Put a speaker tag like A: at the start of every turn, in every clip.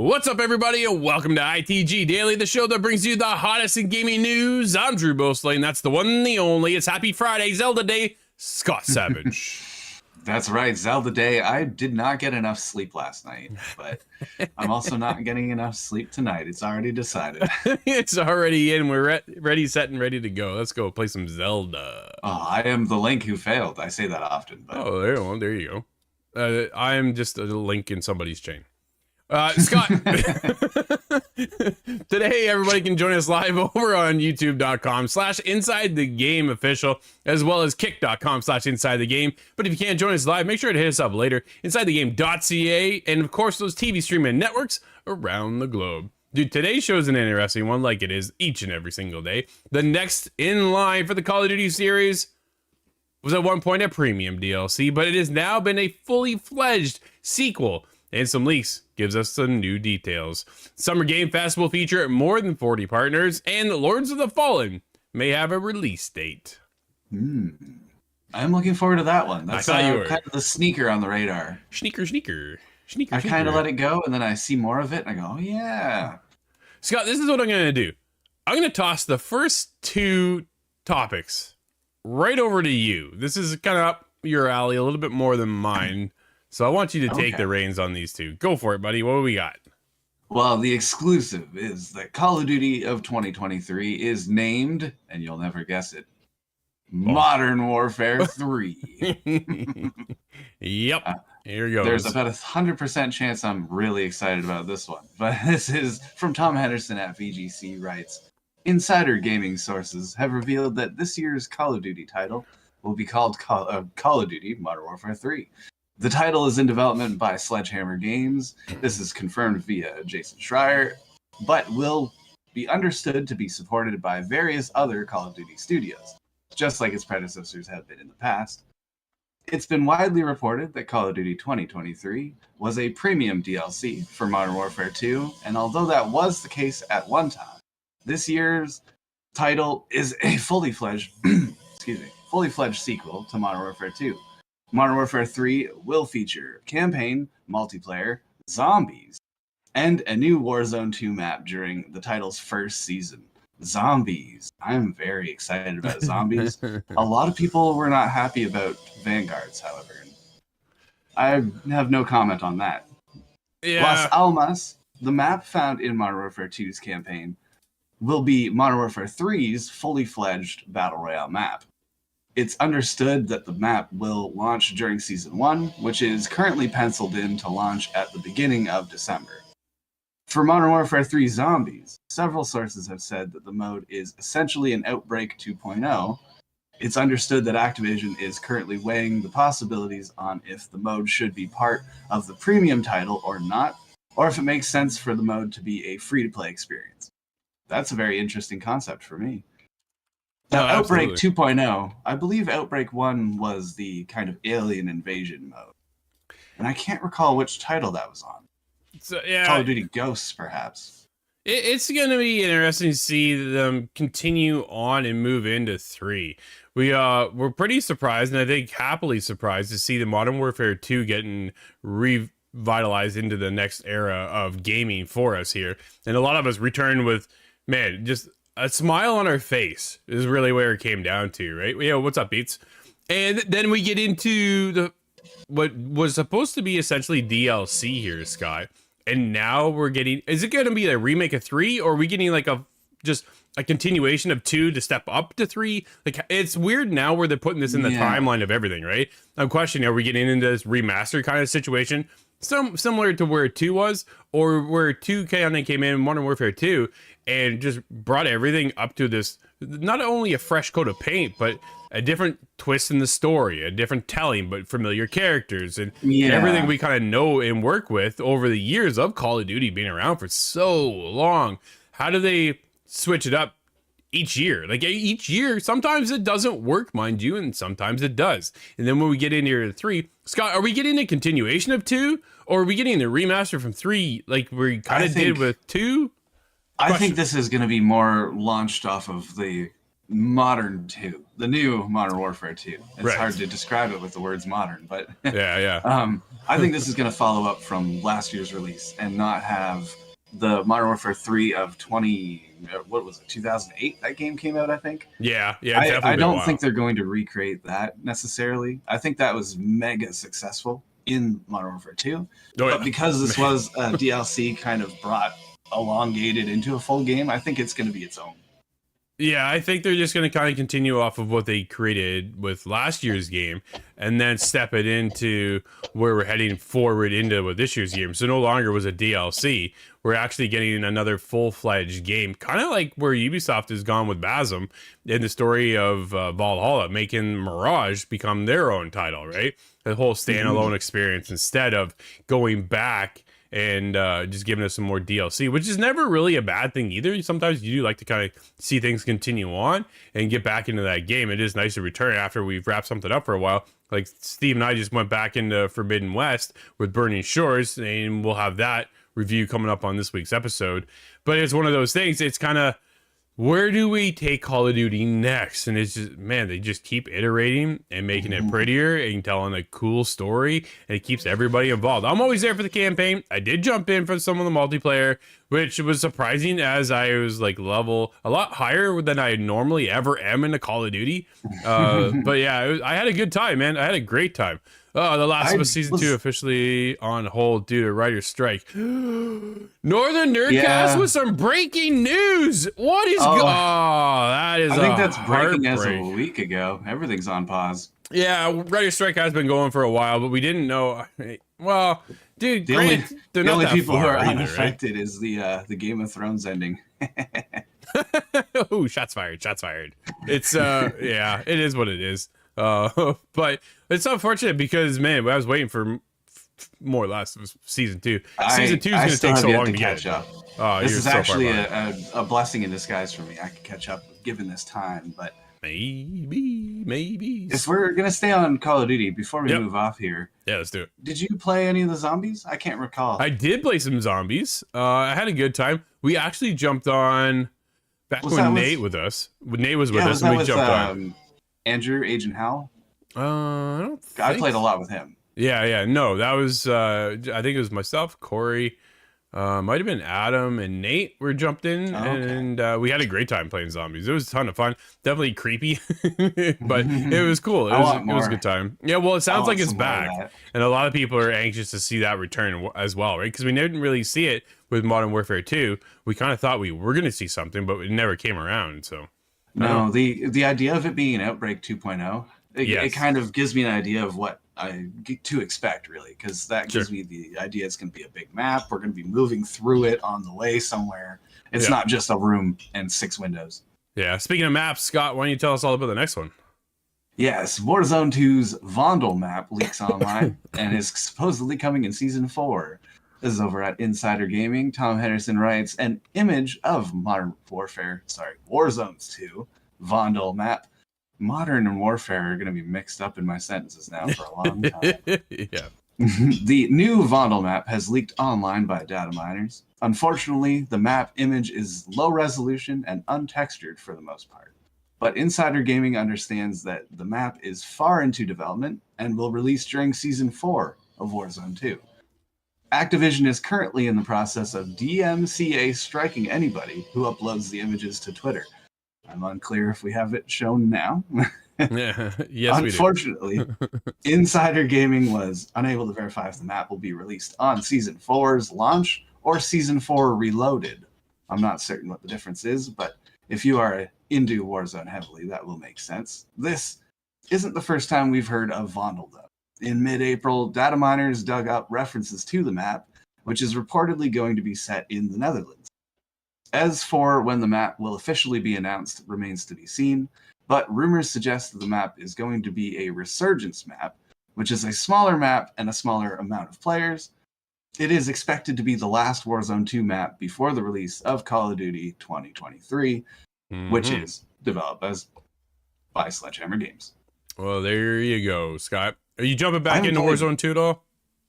A: What's up, everybody, and welcome to ITG Daily, the show that brings you the hottest in gaming news. I'm Drew Bosley, and that's the one and the only. It's Happy Friday, Zelda Day, Scott Savage.
B: That's right, Zelda Day. I did not get enough sleep last night, but I'm also not getting enough sleep tonight. It's already decided.
A: It's already in. We're ready, set, and ready to go. Let's go play some Zelda.
B: Oh, I am the Link who failed. I say that often. But...
A: Oh, there you go. I am just a link in somebody's chain. Scott, today everybody can join us live over on youtube.com/InsideTheGameOfficial, as well as kick.com/InsideTheGame. But if you can't join us live, make sure to hit us up later, InsideTheGame.ca, and of course those TV streaming networks around the globe. Dude, today's show is an interesting one, like it is each and every single day. The next in line for the Call of Duty series was at one point a premium DLC, but it has now been a fully fledged sequel, and some leaks gives us some new details. Summer Game Fest will feature more than 40 partners, and Lords of the Fallen may have a release date.
B: I'm looking forward to that one. That's kind of the sneaker on the radar.
A: Sneaker.
B: I kind of let it go, and then I see more of it, and I go, oh yeah.
A: Scott, this is what I'm going to do. I'm going to toss the first two topics right over to you. This is kind of up your alley a little bit more than mine. So I want you to take the reins on these two. Go for it, buddy. What do we got?
B: Well, the exclusive is that Call of Duty of 2023 is named, and you'll never guess it, Modern Warfare 3.
A: Yep. Here we go.
B: There's about 100% chance I'm really excited about this one. But this is from Tom Henderson at VGC writes, Insider gaming sources have revealed that this year's Call of Duty title will be called Call of Duty Modern Warfare 3. The title is in development by Sledgehammer Games. This is confirmed via Jason Schreier, but will be understood to be supported by various other Call of Duty studios, just like its predecessors have been in the past. It's been widely reported that Call of Duty 2023 was a premium DLC for Modern Warfare 2, and although that was the case at one time, this year's title is a fully-fledged sequel to Modern Warfare 2. Modern Warfare 3 will feature campaign, multiplayer, zombies, and a new Warzone 2 map during the title's first season. Zombies. I'm very excited about zombies. A lot of people were not happy about Vanguards, however. I have no comment on that.
A: Yeah.
B: Las Almas, the map found in Modern Warfare 2's campaign, will be Modern Warfare 3's fully fledged Battle Royale map. It's understood that the map will launch during Season 1, which is currently penciled in to launch at the beginning of December. For Modern Warfare 3 Zombies, several sources have said that the mode is essentially an Outbreak 2.0. It's understood that Activision is currently weighing the possibilities on if the mode should be part of the premium title or not, or if it makes sense for the mode to be a free-to-play experience. That's a very interesting concept for me. Now, Outbreak 2.0, I believe Outbreak 1 was the kind of alien invasion mode. And I can't recall which title that was on.
A: So, yeah,
B: Call of Duty Ghosts, perhaps.
A: It's going to be interesting to see them continue on and move into 3. We're pretty surprised, and I think happily surprised, to see the Modern Warfare 2 getting revitalized into the next era of gaming for us here. And a lot of us returned with, man, just a smile on our face is really where it came down to, right? Yeah, what's up, Beats? And then we get into what was supposed to be essentially DLC here, Scott. And now we're getting, is it going to be a remake of 3, or are we getting like just a continuation of 2 to step up to 3? Like, it's weird now where they're putting this in the timeline of everything, right? I'm questioning, are we getting into this remaster kind of situation? Similar to where 2 was, or where 2 kind of came in, Modern Warfare 2, and just brought everything up to this, not only a fresh coat of paint, but a different twist in the story, a different telling, but familiar characters, and everything we kind of know and work with over the years of Call of Duty being around for so long. How do they switch it up each year? Like, each year, sometimes it doesn't work, mind you, and sometimes it does. And then when we get in here to 3, Scott, are we getting a continuation of 2, or are we getting the remaster from 3 like we kind of did with 2?
B: I think this is going to be more launched off of the modern 2. the new Modern Warfare 2. It's
A: Right.
B: hard to describe it with the words modern, but
A: Yeah.
B: I think this is going to follow up from last year's release and not have the Modern Warfare 3 of 2008 that game came out, I think.
A: Yeah. It's
B: I
A: definitely been a
B: don't
A: while.
B: think they're going to recreate that necessarily. I think that was mega successful in Modern Warfare 2. But because this was a DLC kind of brought elongated into a full game, I think it's going to be its own.
A: Yeah, I think they're just going to kind of continue off of what they created with last year's game and then step it into where we're heading forward into with this year's game. So no longer was a DLC. We're actually getting another full-fledged game, kind of like where Ubisoft has gone with Basm in the story of Valhalla, making Mirage become their own title, right? The whole standalone experience instead of going back and just giving us some more DLC, which is never really a bad thing either. Sometimes you do like to kind of see things continue on and get back into that game. It is nice to return after we've wrapped something up for a while. Like Steve and I just went back into Forbidden West with Burning Shores, and we'll have that review coming up on this week's episode. But it's one of those things, it's kind of, where do we take Call of Duty next? And it's just, man, they just keep iterating and making it prettier and telling a cool story, and it keeps everybody involved. I'm always there for the campaign. I did jump in for some of the multiplayer, which was surprising as I was like level a lot higher than I normally ever am in the Call of Duty. But yeah, I had a good time, man. I had a great time. Oh, The Last of Us Season 2 officially on hold due to writer's strike. Northern Nerdcast with some breaking news. What is that is
B: I think that's breaking as of a week ago. Everything's on pause.
A: Yeah, writer's strike has been going for a while, but we didn't know. Well, dude,
B: The only people who are unaffected is the Game of Thrones ending.
A: Oh, shots fired. It's yeah, it is what it is. But it's unfortunate because, man, I was waiting for more or less season 2. Season 2 is going to take so long to catch up.
B: This is actually a blessing in disguise for me. I can catch up given this time, but
A: maybe
B: if we're going to stay on Call of Duty before we move off here.
A: Yeah, let's do it.
B: Did you play any of the zombies? I can't recall.
A: I did play some zombies. I had a good time. We actually jumped on back when Nate was with us. When Nate was with us, and we jumped on.
B: Andrew, Agent Hal?
A: I
B: played a lot with him.
A: Yeah. No, that was, I think it was myself, Corey, might have been Adam and Nate were jumped in, and we had a great time playing zombies. It was a ton of fun. Definitely creepy, but it was cool. It was a good time. Yeah, well, it sounds like it's back, and a lot of people are anxious to see that return as well, right? Because we didn't really see it with Modern Warfare 2. We kind of thought we were going to see something, but it never came around, so...
B: No, the idea of it being an Outbreak 2.0, it kind of gives me an idea of what I get to expect, really, because that gives me the idea it's going to be a big map. We're going to be moving through it on the way somewhere. It's not just a room and 6 windows.
A: Yeah. Speaking of maps, Scott, why don't you tell us all about the next one?
B: Yes, Warzone 2's Vondel map leaks online and is supposedly coming in Season 4. This is over at Insider Gaming. Tom Henderson writes, an image of Warzone's 2 Vondel map. Modern and Warfare are going to be mixed up in my sentences now for a long time.
A: Yeah.
B: The new Vondel map has leaked online by data miners. Unfortunately, the map image is low resolution and untextured for the most part. But Insider Gaming understands that the map is far into development and will release during Season 4 of Warzone 2. Activision is currently in the process of DMCA striking anybody who uploads the images to Twitter. I'm unclear if we have it shown now.
A: Yeah. Yes,
B: unfortunately, Insider Gaming was unable to verify if the map will be released on Season 4's launch or Season 4 Reloaded. I'm not certain what the difference is, but if you are into Warzone heavily, that will make sense. This isn't the first time we've heard of Vondel, though. In mid-April, data miners dug up references to the map, which is reportedly going to be set in the Netherlands. As for when the map will officially be announced remains to be seen, but rumors suggest that the map is going to be a Resurgence map, which is a smaller map and a smaller amount of players. It is expected to be the last Warzone 2 map before the release of Call of Duty 2023, which is developed by Sledgehammer Games.
A: Well, there you go, Scott. Are you jumping back into Warzone 2 at all?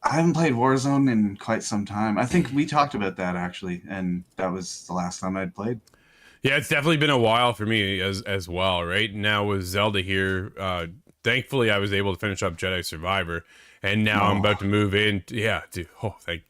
B: I haven't played Warzone in quite some time. I think we talked about that, actually, and that was the last time I'd played.
A: Yeah, it's definitely been a while for me as well. Right now with Zelda here, thankfully I was able to finish up Jedi Survivor, and now I'm about to move in. Yeah, dude. Oh, thank.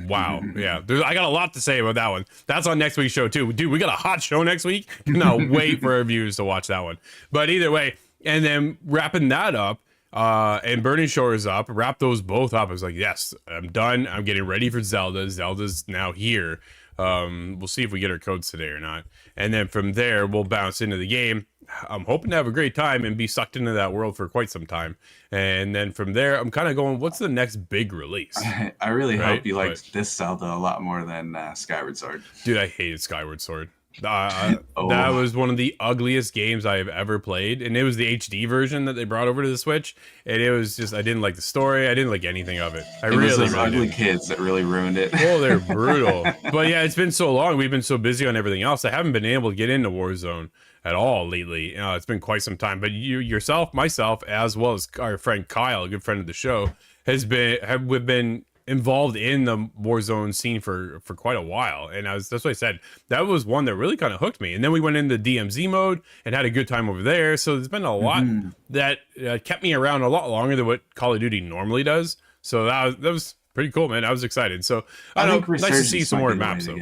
A: Wow. Yeah, I got a lot to say about that one. That's on next week's show too, dude. We got a hot show next week. Cannot wait for our viewers to watch that one. But either way, and then wrapping that up. And Burning Shores up, wrap those both up. I was like, yes, I'm done. I'm getting ready for Zelda. Zelda's now here. We'll see if we get our codes today or not. And then from there, we'll bounce into the game. I'm hoping to have a great time and be sucked into that world for quite some time. And then from there, I'm kind of going, what's the next big release?
B: I really hope you liked this Zelda a lot more than Skyward Sword.
A: Dude, I hated Skyward Sword. That was one of the ugliest games I have ever played, and it was the HD version that they brought over to the Switch, and it was just, I didn't like the story, I didn't like anything of it.
B: It was those ugly kids that really ruined it.
A: Oh, they're brutal. But yeah, it's been so long, we've been so busy on everything else, I haven't been able to get into Warzone at all lately. It's been quite some time, but you yourself, myself, as well as our friend Kyle, a good friend of the show, we've been involved in the Warzone scene for quite a while, and that's what I said, that was one that really kind of hooked me. And then we went into DMZ mode and had a good time over there, so there's been a lot that kept me around a lot longer than what Call of Duty normally does. So that was pretty cool, man. I was excited. So I don't know, nice to see some more maps though.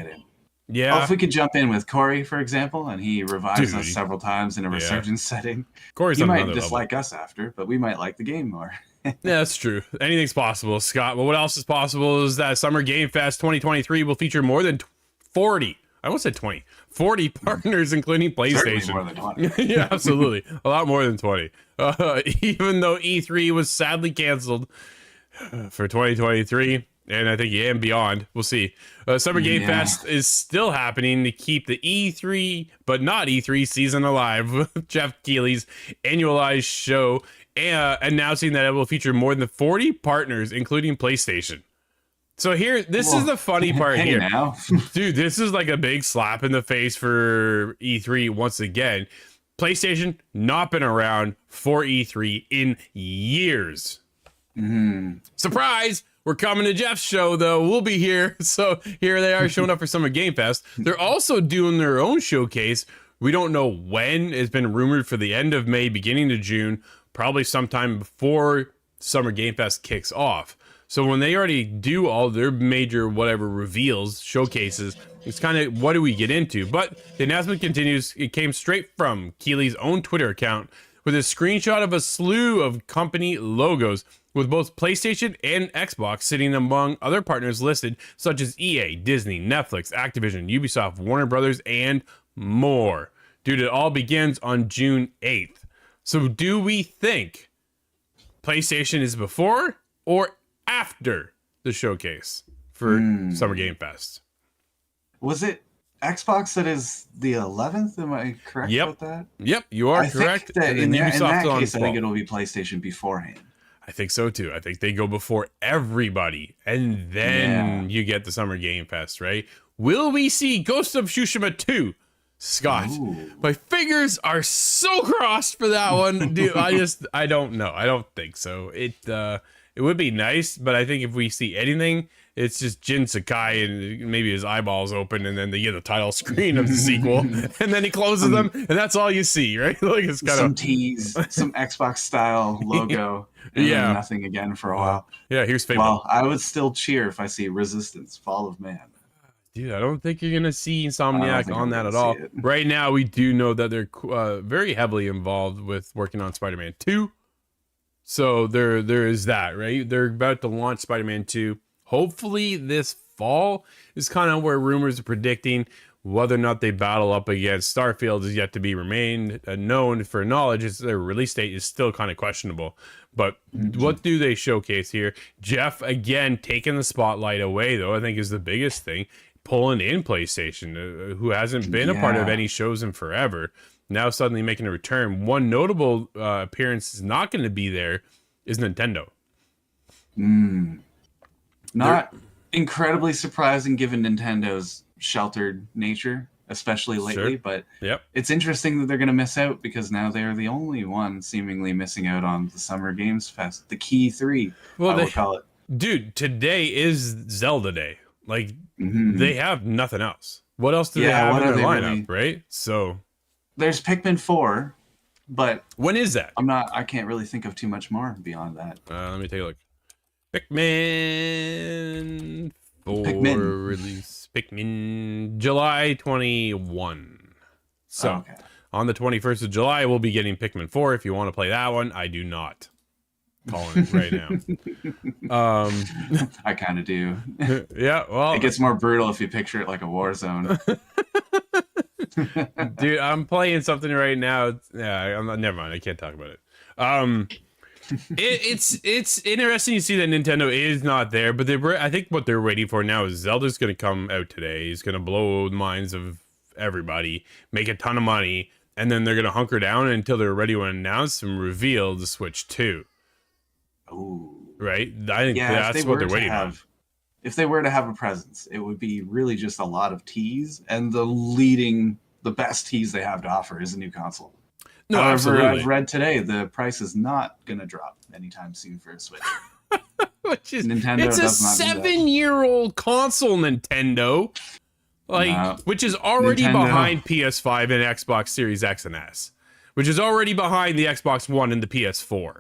A: Yeah.
B: Oh, if we could jump in with Corey, for example, and he revives us several times in a resurgence setting.
A: Corey's
B: he might dislike us after, but we might like the game more.
A: Yeah, that's true. Anything's possible, Scott. But what else is possible is that Summer Game Fest 2023 will feature more than 40. I almost said 20. 40 partners, including PlayStation.
B: Certainly more than 20.
A: Yeah, absolutely. A lot more than 20. Even though E3 was sadly canceled for 2023, and I think and beyond, we'll see. Summer Game Fest is still happening to keep the E3, but not E3 season alive. With Jeff Keighley's annualized show announcing that it will feature more than 40 partners, including PlayStation. So here, this is the funny part here.
B: Now.
A: Dude, this is like a big slap in the face for E3 once again. PlayStation not been around for E3 in years. Surprise! We're coming to Jeff's show, though. We'll be here. So here they are showing up for Summer Game Fest. They're also doing their own showcase. We don't know when. It's been rumored for the end of May, beginning of June, probably sometime before Summer Game Fest kicks off. So when they already do all their major whatever reveals, showcases, it's kind of what do we get into? But the announcement continues. It came straight from Keighley's own Twitter account with a screenshot of a slew of company logos with both PlayStation and Xbox sitting among other partners listed, such as EA, Disney, Netflix, Activision, Ubisoft, Warner Brothers, and more. Dude, it all begins on June 8th. So do we think PlayStation is before or after the showcase for Summer Game Fest?
B: Was it Xbox that is the 11th? Am I correct about that?
A: Yep, you are correct.
B: Think that in that case, I think it'll be PlayStation beforehand.
A: I think so too. I think they go before everybody, and then you get the Summer Game Fest, right? Will we see Ghost of Tsushima 2? Scott, my fingers are so crossed for that one, dude. I don't know. I don't think so. It would be nice, but I think if we see anything, it's just Jin Sakai and maybe his eyeballs open, and then they get the title screen of the sequel, and then he closes them, and that's all you see, right? Like it's kind
B: some tease, some Xbox style logo, and then nothing again for a while.
A: Yeah, here's Fable.
B: Well, I would still cheer if I see Resistance: Fall of Man.
A: Dude, I don't think you're gonna see Insomniac on that at all. Right now, we do know that they're very heavily involved with working on Spider-Man 2. So there is that, right? They're about to launch Spider-Man 2. Hopefully this fall is kind of where rumors are predicting. Whether or not they battle up against Starfield is yet to be remained known. For knowledge, their release date is still kind of questionable. But what do they showcase here? Jeff, again, taking the spotlight away, though, I think is the biggest thing. Pulling in PlayStation, who hasn't been a part of any shows in forever, now suddenly making a return. One notable appearance is not going to be there is Nintendo.
B: Not incredibly surprising given Nintendo's sheltered nature, especially lately, but it's interesting that they're going to miss out because now they're the only one seemingly missing out on the Summer Games Fest, the Key 3, I will call it.
A: Dude, today is Zelda Day. Like, they have nothing else. What else do they
B: Yeah,
A: have
B: what
A: in
B: are
A: their
B: they
A: lineup,
B: really?
A: right? So
B: There's Pikmin 4, but
A: when is that?
B: I can't really think of too much more beyond that.
A: Let me take a look. Pikmin 4
B: Pikmin.
A: release. Pikmin July 21.
B: Oh,
A: So
B: okay.
A: on the 21st of July, we'll be getting Pikmin 4. If you want to play that one, I do not. Calling it right now.
B: I kind of do.
A: Yeah, well,
B: It gets more brutal if you picture it like a war zone.
A: dude, I'm playing something right now. Yeah, I'm not, never mind. I can't talk about it. It's interesting to see that Nintendo is not there, but I think what they're waiting for now is Zelda's going to come out today. He's going to blow the minds of everybody, make a ton of money, and then they're going to hunker down until they're ready to announce and reveal the Switch 2.
B: Ooh.
A: Right? I think
B: Yeah,
A: that's what they're waiting on.
B: If they were to have a presence, it would be really just a lot of tease, and the best tease they have to offer is a new console.
A: No,
B: However,
A: absolutely.
B: I've read today the price is not going to drop anytime soon for a Switch.
A: Which is,
B: Nintendo
A: it's a
B: does not do that.
A: 7-year-old console, Nintendo. Like,
B: No.
A: which is already
B: Nintendo.
A: behind PS5 and Xbox Series X and S, which is already behind the Xbox One and the PS4.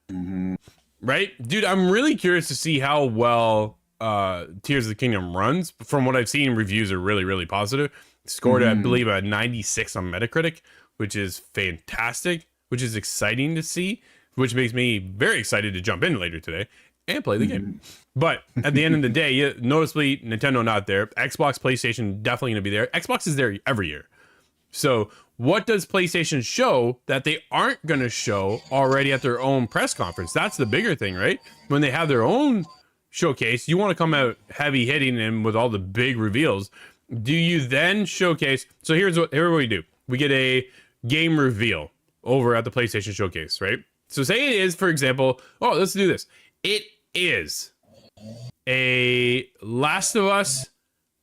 B: Mm-hmm.
A: Right? Dude, I'm really curious to see how well Tears of the Kingdom runs. From what I've seen, reviews are really, really positive. Scored, I believe, a 96 on Metacritic, which is fantastic, which is exciting to see, which makes me very excited to jump in later today and play the game. But at the end of the day, noticeably, Nintendo not there. Xbox, PlayStation definitely going to be there. Xbox is there every year. So what does PlayStation show that they aren't going to show already at their own press conference? That's the bigger thing, right? When they have their own showcase, you want to come out heavy hitting and with all the big reveals. Do you then showcase? So here's what we do. We get a game reveal over at the PlayStation Showcase, right? So say it is, for example, let's do this. It is a Last of Us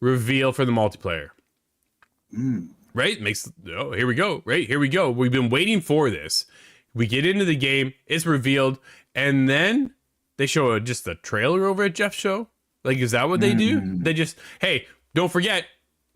A: reveal for the multiplayer. Right? Here we go. Right? Here we go. We've been waiting for this. We get into the game, it's revealed, and then they show just a trailer over at Jeff's show. Like, is that what they do? They just, hey, don't forget,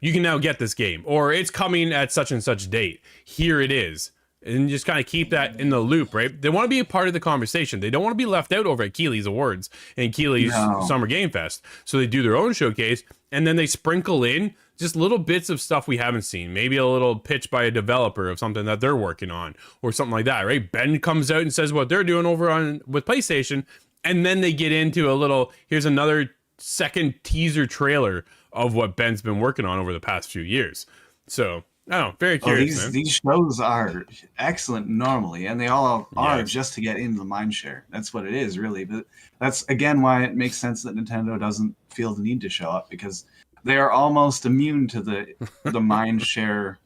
A: you can now get this game, or it's coming at such and such date. Here it is. And just kind of keep that in the loop, right? They want to be a part of the conversation. They don't want to be left out over at Keeley's Awards and Keeley's Summer Game Fest. So they do their own showcase, and then they sprinkle in just little bits of stuff we haven't seen. Maybe a little pitch by a developer of something that they're working on, or something like that, right? Ben comes out and says what they're doing over with PlayStation, and then they get into a little, here's another second teaser trailer of what Ben's been working on over the past few years. So, I don't know, very curious, man.
B: These shows are excellent normally, and they all are just to get into the mind share. That's what it is, really. But that's, again, why it makes sense that Nintendo doesn't feel the need to show up, because they are almost immune to the mind share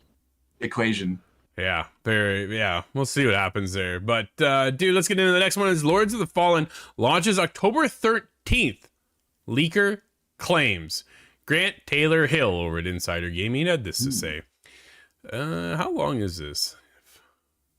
B: equation.
A: Yeah, we'll see what happens there. But, dude, let's get into the next one. Is Lords of the Fallen launches October 13th. Leaker claims. Grant Taylor Hill over at Insider Gaming had this to say. How long is this?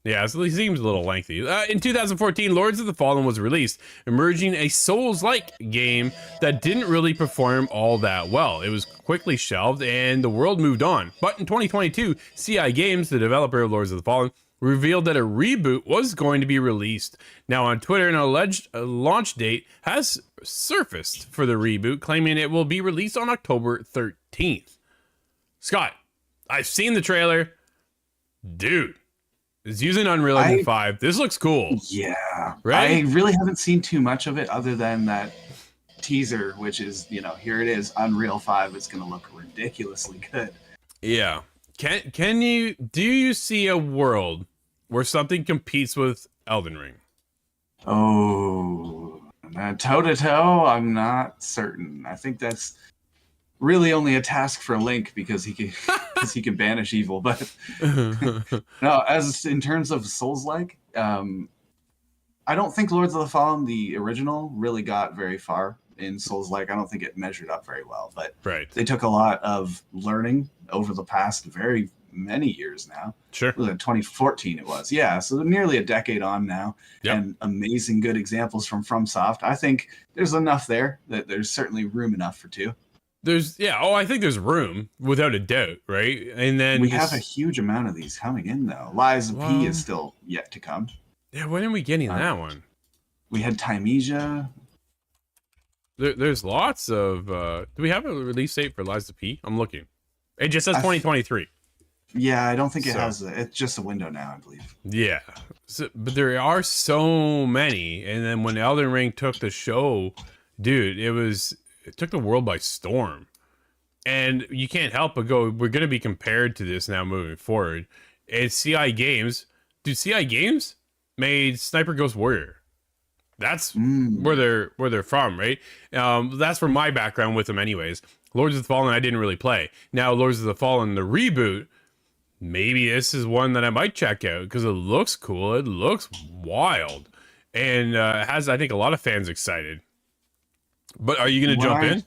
A: Yeah, it seems a little lengthy. In 2014, Lords of the Fallen was released, emerging a Souls-like game that didn't really perform all that well. It was quickly shelved, and the world moved on. But in 2022, CI Games, the developer of Lords of the Fallen, revealed that a reboot was going to be released. Now on Twitter, an alleged launch date has surfaced for the reboot, claiming it will be released on October 13th. Scott, I've seen the trailer. Dude, it's using Unreal Engine 5. This looks cool.
B: Yeah.
A: Right?
B: I really haven't seen too much of it other than that teaser, which is, here it is, Unreal 5. It's going to look ridiculously good. Yeah.
A: Do you see a world where something competes with Elden Ring?
B: Oh, toe-to-toe, I'm not certain. I think that's really only a task for Link because he can banish evil. But no, as in terms of Souls-like, I don't think Lords of the Fallen, the original, really got very far in Souls-like. I don't think it measured up very well. But they took a lot of learning over the past very many years now.
A: Sure.
B: 2014 it was. Yeah, so nearly a decade on now.
A: Yep.
B: And amazing good examples from FromSoft. I think there's enough there that there's certainly room enough for two.
A: I think there's room without a doubt, right? And then
B: We have a
A: just
B: huge amount of these coming in, though. Lies of P is
A: well,
B: still yet to come.
A: yeah, when are we getting
B: Uh,
A: that one?
B: we had Timesia.
A: There's lots of. Do we have a release date for Lies of P? I'm looking. It just says
B: I f-
A: 2023.
B: yeah, I don't think it
A: So
B: has. It's just a window now, I believe.
A: yeah, but there are so many. And then when Elden Ring took the show, dude, it took the world by storm. And you can't help but go, we're going to be compared to this now moving forward. And CI Games, dude, CI Games made Sniper Ghost Warrior. That's
B: Mm.
A: where they're from, right? That's from my background with them, anyways. Lords of the Fallen, I didn't really play. Now, Lords of the Fallen, the reboot, maybe this is one that I might check out because it looks cool. It looks wild. And has, I think, a lot of fans excited. But are you going to
B: When
A: jump
B: I
A: in?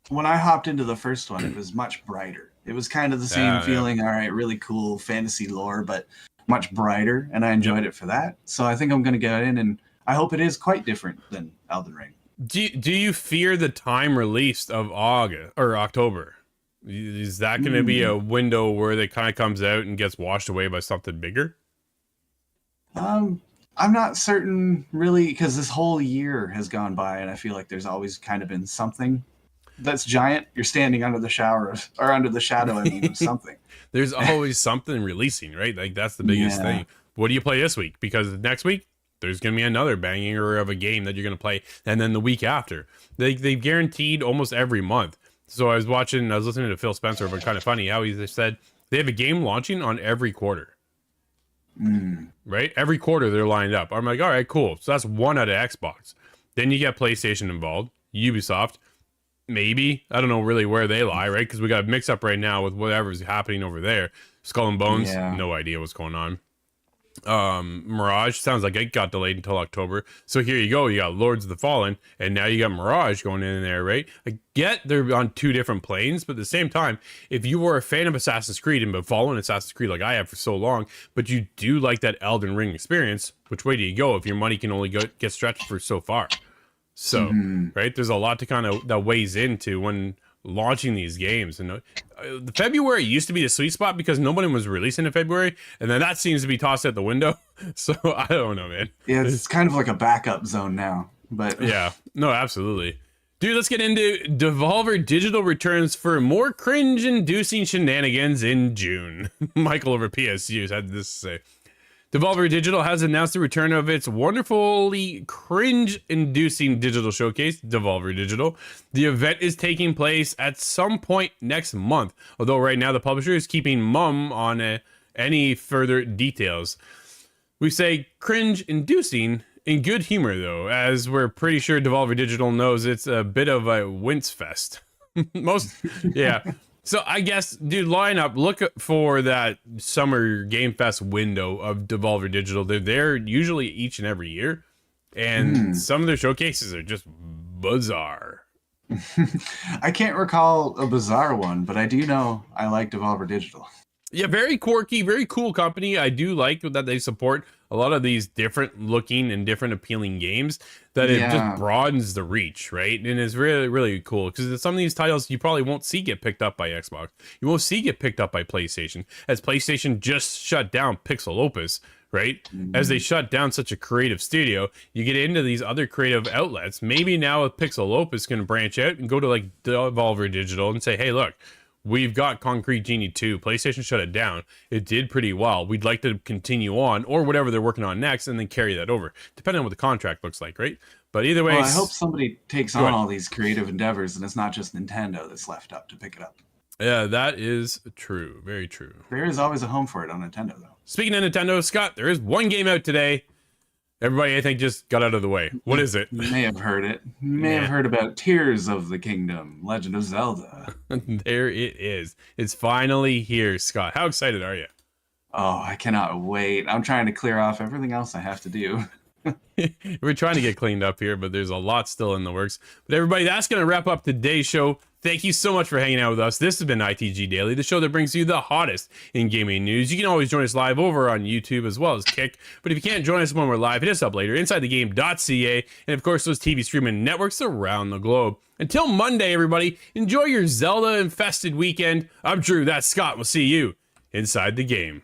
B: when I hopped into the first one, it was much brighter. It was kind of the same
A: Yeah.
B: feeling. All right, really cool fantasy lore, but much brighter, and I
A: Yep.
B: enjoyed it for that. So I think I'm going to get in, and I hope it is quite different than Elden Ring.
A: Do you fear the time released of August or October? Is that going to be
B: Hmm.
A: a window where it kind of comes out and gets washed away by something bigger?
B: Um, I'm not certain really because this whole year has gone by, and I feel like there's always kind of been something that's giant. You're standing under the shower or under the shadow, I mean, of something.
A: There's always something releasing, right? Like that's the biggest
B: Yeah.
A: thing. What do you play this week? Because next week there's going to be another banger of a game that you're going to play, and then the week after they've guaranteed almost every month. So I was listening to Phil Spencer, but kind of funny how he said they have a game launching on every quarter.
B: Mm.
A: Right? Every quarter they're lined up. I'm like, all right, cool. So that's one out of Xbox. Then you get PlayStation involved, Ubisoft, maybe. I don't know really where they lie, right? Because we got a mix up right now with whatever's happening over there. Skull and Bones,
B: Yeah.
A: no idea what's going on. Mirage sounds like it got delayed until October. So here you go. You got Lords of the Fallen, and now you got Mirage going in there, right? I get they're on two different planes, but at the same time, if you were a fan of Assassin's Creed and been following Assassin's Creed like I have for so long, but you do like that Elden Ring experience, which way do you go if your money can only get stretched for so far? So,
B: Mhm.
A: right, there's a lot to kind of that weighs into when launching these games. And the February used to be the sweet spot because nobody was releasing in February, and then that seems to be tossed out the window. So I don't know, man.
B: Yeah, it's kind of like a backup zone now. But
A: Yeah, no, absolutely. Dude, let's get into Devolver Digital returns for more cringe-inducing shenanigans in June. Michael over PSU had this to say. Devolver Digital has announced the return of its wonderfully cringe-inducing digital showcase, Devolver Digital. The event is taking place at some point next month, although right now the publisher is keeping mum on any further details. We say cringe-inducing in good humor, though, as we're pretty sure Devolver Digital knows it's a bit of a wince fest. Yeah. So I guess, dude, line up, look for that summer Game Fest window of Devolver Digital. They're there usually each and every year, and
B: mm,
A: some of their showcases are just bizarre.
B: I can't recall a bizarre one, but I do know I like Devolver Digital.
A: Yeah, very quirky, very cool company. I do like that they support a lot of these different looking and different appealing games that it just
B: Yeah.
A: broadens the reach, right? And it's really, really cool because some of these titles you probably won't see get picked up by Xbox. You won't see get picked up by PlayStation as PlayStation just shut down Pixel Opus, right? As they
B: Mm.
A: shut down such a creative studio, you get into these other creative outlets. Maybe now with Pixel Opus can branch out and go to like Devolver Digital and say, hey, look, we've got Concrete Genie 2. PlayStation shut it down. It did pretty well. We'd like to continue on or whatever they're working on next and then carry that over, depending on what the contract looks like, right? But either way,
B: Well, I hope somebody takes
A: go
B: on
A: ahead.
B: all these creative endeavors and it's not just Nintendo that's left up to pick it up.
A: Yeah, that is true. Very true.
B: There is always a home for it on Nintendo, though.
A: Speaking of Nintendo, Scott, there is one game out today. Everybody, I think, just got out of the way. What is it?
B: You may have heard it. You may
A: Yeah.
B: have heard about Tears of the Kingdom, Legend of Zelda.
A: There it is. It's finally here, Scott. How excited are you?
B: Oh, I cannot wait. I'm trying to clear off everything else I have to do.
A: We're trying to get cleaned up here, but there's a lot still in the works. But everybody, that's going to wrap up today's show. Thank you so much for hanging out with us. This has been ITG Daily, the show that brings you the hottest in gaming news. You can always join us live over on YouTube as well as Kick. But if you can't join us when we're live, hit us up later, InsideTheGame.ca, and of course those TV streaming networks around the globe. Until Monday, everybody, enjoy your Zelda-infested weekend. I'm Drew, that's Scott. We'll see you inside the game.